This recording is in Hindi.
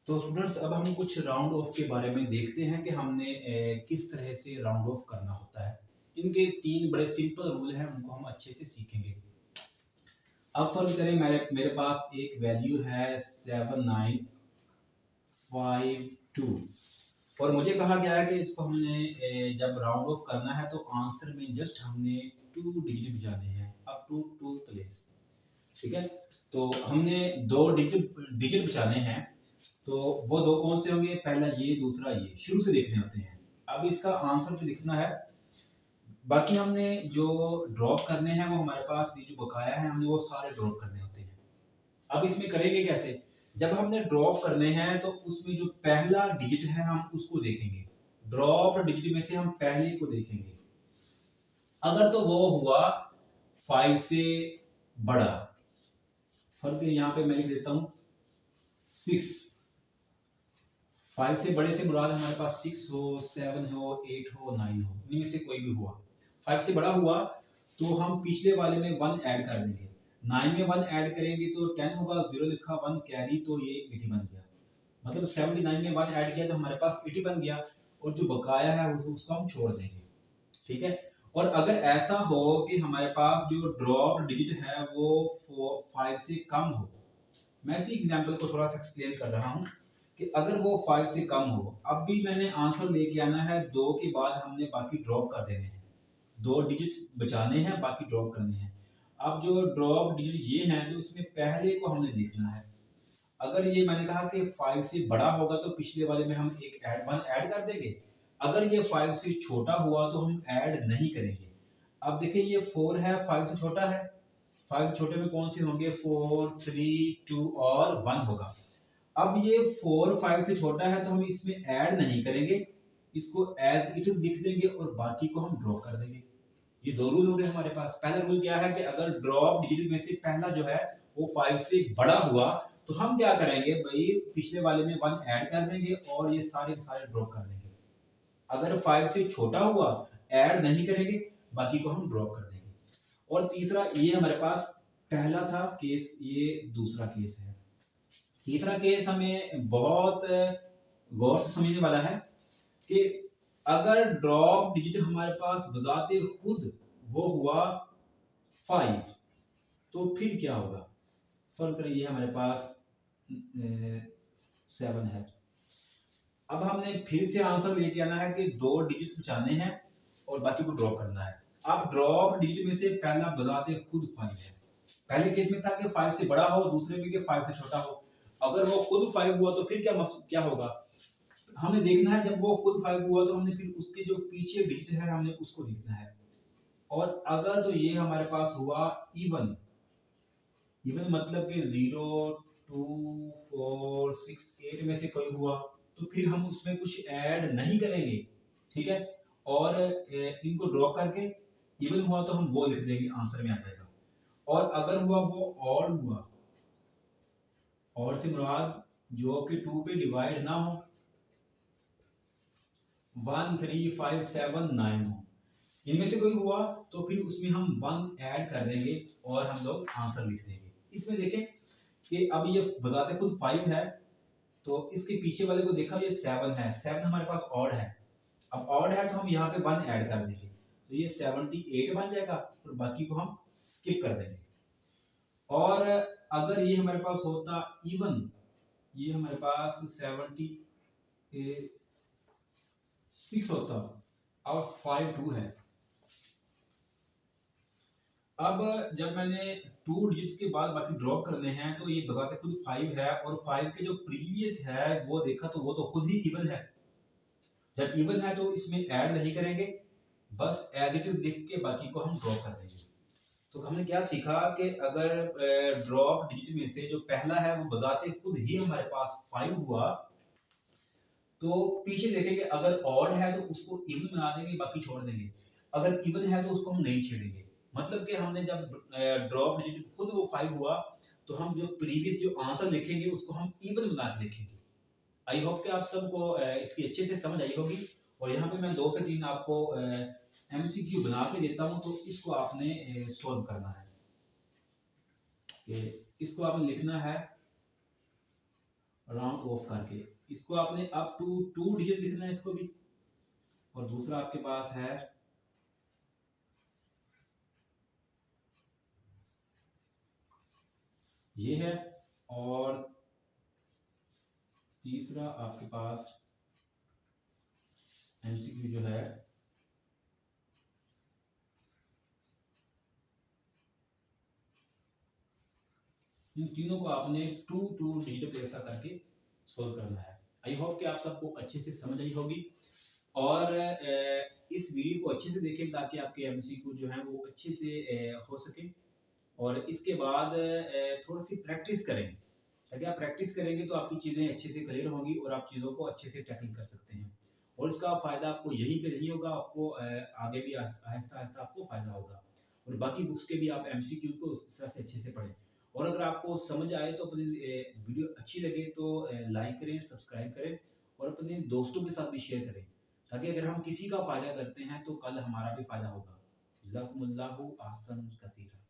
तो स्टूडेंट्स अब हम कुछ राउंड ऑफ के बारे में देखते हैं कि हमने किस तरह से राउंड ऑफ करना होता है। इनके तीन बड़े सिंपल रूल हैं, उनको हम अच्छे से सीखेंगे। अब फर्ज करें मेरे मेरे पास एक वैल्यू है 7952 और मुझे कहा गया है कि इसको हमने जब राउंड ऑफ करना है तो आंसर में जस्ट हमने 2 डिजिट बचाने हैं अप टू 2 प्लेस। ठीक है, तो हमने 2 डिजिट डिजिट बचाने हैं। तो वो दो कौन से होंगे? पहला ये, दूसरा ये, शुरू से देखने होते हैं। अब इसका आंसर जो लिखना है, बाकी हमने जो ड्रॉप करने हैं वो हमारे पास ये जो बकाया है हमने वो सारे ड्रॉप करने होते हैं। अब इसमें करेंगे कैसे? जब हमने ड्रॉप करने हैं तो उसमें जो पहला डिजिट है हम उसको देखेंगे। ड्रॉप डिजिट में से हम पहले को देखेंगे। अगर तो वो हुआ 5 से बड़ा, फर्क यहाँ पे मैं लिख देता हूँ 6। 5 से बड़े से मुराद हमारे पास 6 हो, 7 हो, 8 हो, 9 हो, इनमें से कोई भी हुआ। 5 से बड़ा हुआ तो हम पिछले वाले में 1 ऐड कर देंगे। 9 में 1 ऐड करेंगे तो 10 होगा, 0 लिखा, 1 कैरी, तो ये 80 बन गया। मतलब 79 में 1 ऐड किया तो हमारे पास 80 बन गया और जो बकाया है उसको हम छोड़ देंगे। ठीक है, और अगर ऐसा हो कि हमारे पास जो ड्रॉप डिजिट है वो 5 से कम हो, मैं इसी एग्जांपल को थोड़ा सा एक्सप्लेन कर रहा हूँ कि अगर वो 5 से कम हो, अब भी मैंने आंसर लेके आना है, 2 के बाद हमने बाकी ड्रॉप कर देने हैं। 2 डिजिट्स बचाने हैं, बाकी ड्रॉप करने हैं। अब जो ड्रॉप डिजिट ये हैं तो इसमें पहले को हमने देखना है। अगर ये मैंने कहा कि 5 से बड़ा होगा तो पिछले वाले में हम एक ऐड 1 ऐड कर देंगे। अगर ये 5 से छोटा हुआ तो हम ऐड नहीं करेंगे। अब देखिए ये 4 है, 5 से छोटा है। 5 से छोटे में कौन से होंगे? 4, 3, 2 और 1 होगा। अब ये 4 5 से छोटा है तो हम इसमें ऐड नहीं करेंगे, इसको एज इट इज लिख देंगे और बाकी को हम ड्रॉप कर देंगे। ये दो रूल हो गए हमारे पास। पहला रूल क्या है कि अगर ड्रॉप डिजिट में से पहला जो है वो 5 से बड़ा हुआ तो हम क्या करेंगे भाई, पिछले वाले में 1 ऐड कर देंगे और ये सारे के सारे ड्रॉप कर देंगे। अगर 5 से छोटा हुआ, ऐड नहीं करेंगे, बाकी को हम ड्रॉप कर देंगे। और तीसरा, ये हमारे पास पहला था केस, ये दूसरा केस है। तीसरा केस हमें बहुत गौर से समझने वाला है कि अगर ड्रॉप डिजिट हमारे पास बजाते खुद वो हुआ 5 तो फिर क्या होगा? फर्क करिए, ये हमारे पास 7 है। अब हमने फिर से आंसर लेके आना है कि 2 डिजिट्स बचाने हैं और बाकी को ड्रॉप करना है। अब ड्रॉप डिजिट में से पहला बजाते खुद 5 है। पहले केस में था कि 5 से बड़ा हो, दूसरे में कि 5 से छोटा हो। अगर वो खुद 5 हुआ तो फिर क्या होगा? हमें देखना है, जब वो खुद 5 हुआ तो हमने फिर उसके जो पीछे डिजिट है हमने उसको देखना है। और अगर तो ये हमारे पास हुआ इवन, इवन मतलब कि 0, 2, 4, 6, 8 में से कोई हुआ तो फिर हम उसमें कुछ ऐड नहीं करेंगे। ठीक है, और इनको ड्रॉप करके इवन हुआ तो हम वो लिख देंगे, आंसर में आ जाएगा। और अगर हुआ वो ऑड हुआ, और से मुराद जो कि 2 पे डिवाइड ना हो, 1, 3, 5, 7, 9 हो, इनमें से कोई हुआ तो फिर उसमें हम 1 ऐड कर देंगे और हम लोग आंसर लिख देंगे। इसमें देखें कि अब ये बताते खुद 5 है तो इसके पीछे वाले को देखा, ये 7 है, 7 हमारे पास ऑड है। अब ऑड है तो हम यहाँ पे 1 ऐड कर देंगे तो ये 78 बन जाएगा और बाकी को हम स्किप कर देंगे। और अगर ये हमारे पास होता इवन, ये हमारे पास 76 होता और 5 2 है। अब जब मैंने 2 डिजिट्स के बाद बाकी ड्रॉप करने हैं तो ये बताते खुद 5 है और 5 के जो प्रीवियस है वो देखा तो वो तो खुद ही इवन है। जब इवन है तो इसमें ऐड नहीं करेंगे, बस एज इट इज लिख के बाकी को हम ड्रॉप कर देंगे। तो हमने क्या सीखा कि अगर ड्रॉप डिजिट में से जो पहला है वो बजाते खुद ही हमारे पास 5 हुआ तो पीछे देखेंगे, अगर ऑड है तो उसको इवन बना देंगे, बाकी छोड़ देंगे। अगर इवन है तो उसको हम नहीं छेड़ेंगे। मतलब कि हमने जब ड्रॉप डिजिट खुद वो 5 हुआ तो हम जो प्रीवियस जो आंसर लिखेंगे उसको हम इवन बना के लिखेंगे। आई होप कि आप सबको इसकी अच्छे से समझ आई होगी। और यहाँ पे मैं 2 से 3 आपको एमसीक्यू बना के देता हूँ तो इसको आपने सॉल्व करना है कि इसको आपने लिखना है राउंड ऑफ करके। इसको आपने अप टू 2 डिजिट लिखना है इसको भी। और दूसरा आपके पास है ये है। और तीसरा आपके पास एमसीक्यू जो है इन तीनों को आपने 2 डिजिट व्यवस्था करके सोल्व करना है। आई होप कि आप सबको अच्छे से समझ आई होगी। और इस वीडियो को अच्छे से देखें ताकि आपके एमसीक्यू जो है वो अच्छे से हो सके। और इसके बाद थोड़ी सी प्रैक्टिस करें। ताकि आप प्रैक्टिस करेंगे तो आपकी चीज़ें अच्छे से क्लियर होंगी और आप चीज़ों को अच्छे से टैकल कर सकते हैं। और इसका फ़ायदा आपको यहीं पे नहीं होगा, आपको आगे भी आहिस्ता आहिस्ता आपको फ़ायदा होगा। और बाकी बुक्स के भी आप एमसीक्यू को उस तरह से अच्छे से पढ़ें। और अगर आपको समझ आए तो अपनी वीडियो अच्छी लगे तो लाइक करें, सब्सक्राइब करें और अपने दोस्तों के साथ भी शेयर करें। ताकि अगर हम किसी का फ़ायदा करते हैं तो कल हमारा भी फ़ायदा होगा। जज़ाकुमुल्लाहु अहसन कसीरा।